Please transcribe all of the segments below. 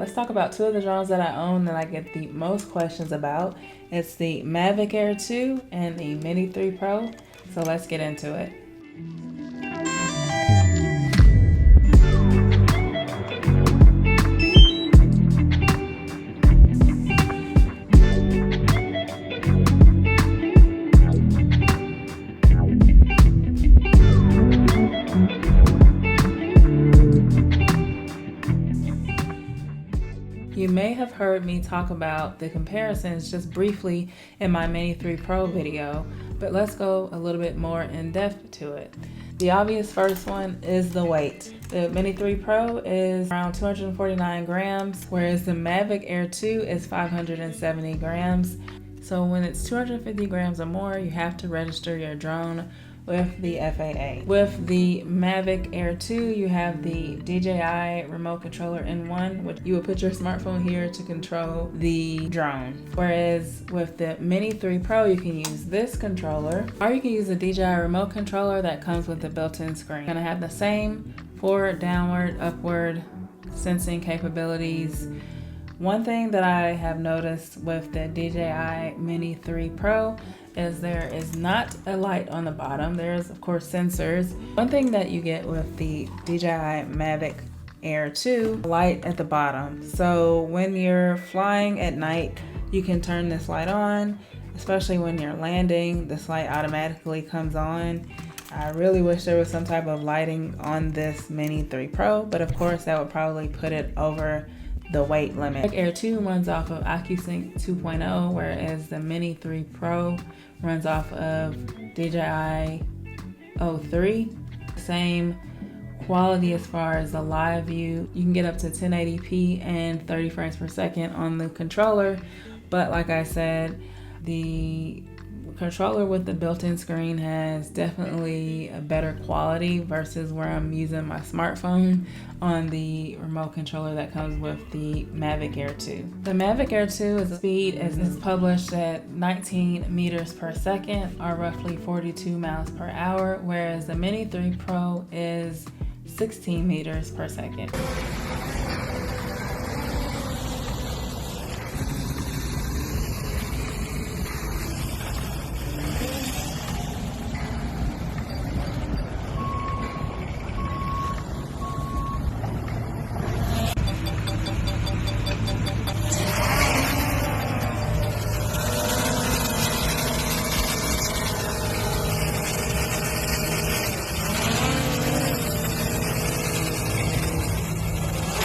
let's talk about two of the drones that I own that I get the most questions about. It's the Mavic Air 2 and the Mini 3 Pro. So let's get into it. You may have heard me talk about the comparisons just briefly in my Mini 3 Pro video, but let's go a little bit more in depth to it. The obvious first one is the weight. The Mini 3 Pro is around 249 grams, whereas the Mavic Air 2 is 570 grams. So when it's 250 grams or more, you have to register your drone with the FAA. With the Mavic Air 2, you have the DJI remote controller in one, which you will put your smartphone here to control the drone. Whereas with the Mini 3 Pro, you can use this controller, or you can use the DJI remote controller that comes with the built-in screen. You're gonna have the same forward, downward, upward sensing capabilities. One thing that I have noticed with the DJI Mini 3 Pro is there is not a light on the bottom. There's of course sensors. One thing that you get with the DJI Mavic Air 2, light at the bottom. So when you're flying at night, you can turn this light on, especially when you're landing, this light automatically comes on. I really wish there was some type of lighting on this Mini 3 Pro, but of course that would probably put it over the weight limit. Mavic Air 2 runs off of AccuSync 2.0, whereas the Mini 3 Pro runs off of DJI 03. Same quality as far as the live view. You can get up to 1080p and 30 frames per second on the controller, but like I said, the controller with the built-in screen has definitely a better quality versus where I'm using my smartphone on the remote controller that comes with the Mavic Air 2. The Mavic Air 2 is speed is published at 19 meters per second, or roughly 42 miles per hour, whereas the Mini 3 Pro is 16 meters per second.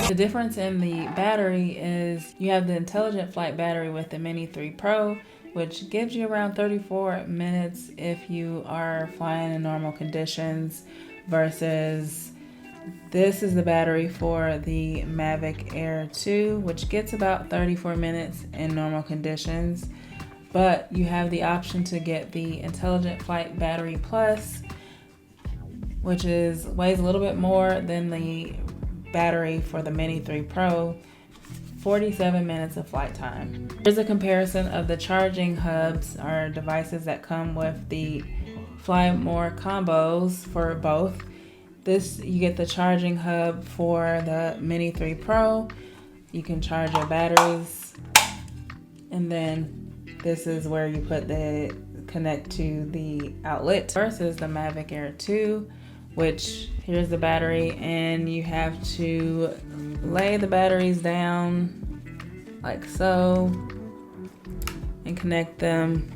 The difference in the battery is you have the intelligent flight battery with the Mini 3 Pro, which gives you around 34 minutes if you are flying in normal conditions, versus this is the battery for the Mavic Air 2, which gets about 34 minutes in normal conditions. But you have the option to get the Intelligent Flight Battery Plus, which weighs a little bit more than the battery for the Mini 3 Pro, 47 minutes of flight time. Here's a comparison of the charging hubs or devices that come with the Fly More combos for both. This, you get the charging hub for the Mini 3 Pro. You can charge your batteries, and then this is where you connect to the outlet, versus the Mavic Air 2, which here's the battery, and you have to lay the batteries down like so and connect them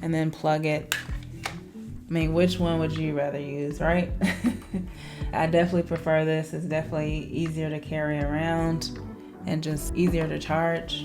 and then plug it. I mean, which one would you rather use, right? I definitely prefer this. It's definitely easier to carry around and just easier to charge.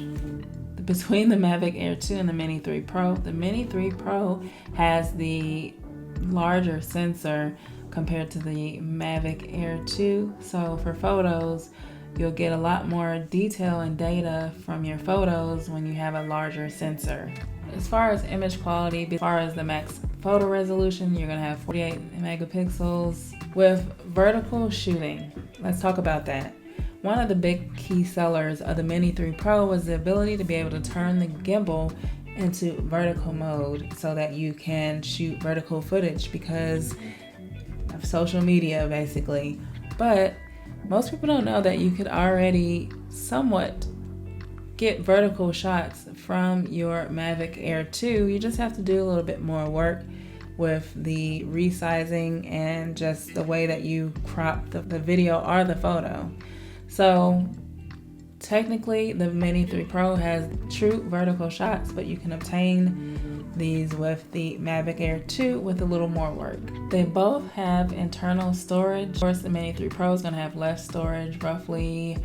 Between the Mavic Air 2 and the Mini 3 Pro, the Mini 3 Pro has the larger sensor compared to the Mavic Air 2. So for photos, you'll get a lot more detail and data from your photos when you have a larger sensor. As far as image quality, as far as the max photo resolution, you're gonna have 48 megapixels. With vertical shooting, let's talk about that. One of the big key sellers of the Mini 3 Pro was the ability to be able to turn the gimbal into vertical mode so that you can shoot vertical footage because of social media basically. But Most people don't know that you could already somewhat get vertical shots from your Mavic Air 2. You just have to do a little bit more work with the resizing and just the way that you crop the video or the photo. So technically the Mini 3 Pro has true vertical shots, but you can obtain these with the Mavic Air 2 with a little more work. They both have internal storage. Of course, the Mini 3 Pro is going to have less storage, roughly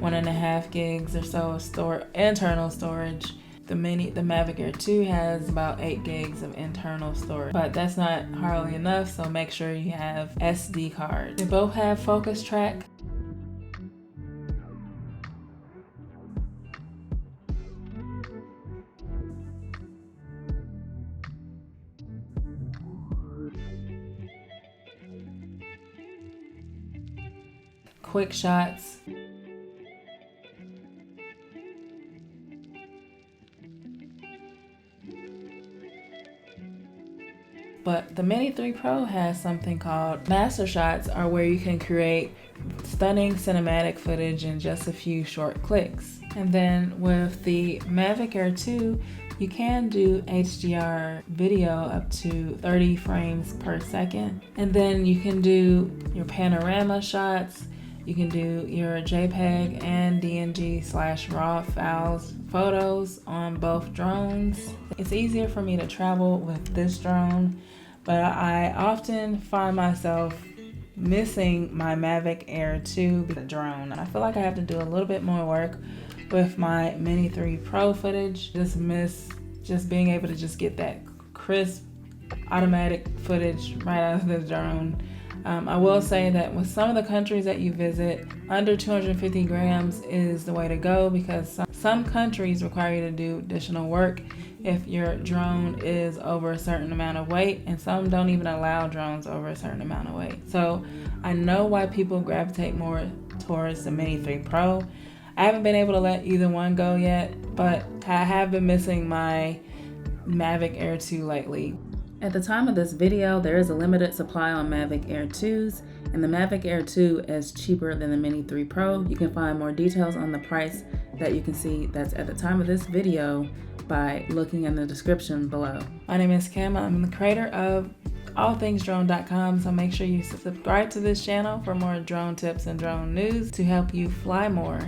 1.5 gigs or so of internal storage. The Mavic Air 2 has about 8 gigs of internal storage, but that's not hardly enough, so make sure you have SD cards. They both have focus track. Quick shots. But the Mini 3 Pro has something called master shots, or where you can create stunning cinematic footage in just a few short clicks. And then with the Mavic Air 2, you can do HDR video up to 30 frames per second. And then you can do your panorama shots. You can do your JPEG and DNG/RAW files, photos on both drones. It's easier for me to travel with this drone, but I often find myself missing my Mavic Air 2 drone. I feel like I have to do a little bit more work with my Mini 3 Pro footage. Just miss being able to just get that crisp automatic footage right out of the drone. I will say that with some of the countries that you visit, under 250 grams is the way to go, because some countries require you to do additional work if your drone is over a certain amount of weight, and some don't even allow drones over a certain amount of weight. So I know why people gravitate more towards the Mini 3 Pro. I haven't been able to let either one go yet, but I have been missing my Mavic Air 2 lately. At the time of this video, there is a limited supply on Mavic Air 2s, and the Mavic Air 2 is cheaper than the Mini 3 Pro. You can find more details on the price that you can see that's at the time of this video by looking in the description below. My name is Kim. I'm the creator of allthingsdrone.com, so make sure you subscribe to this channel for more drone tips and drone news to help you fly more.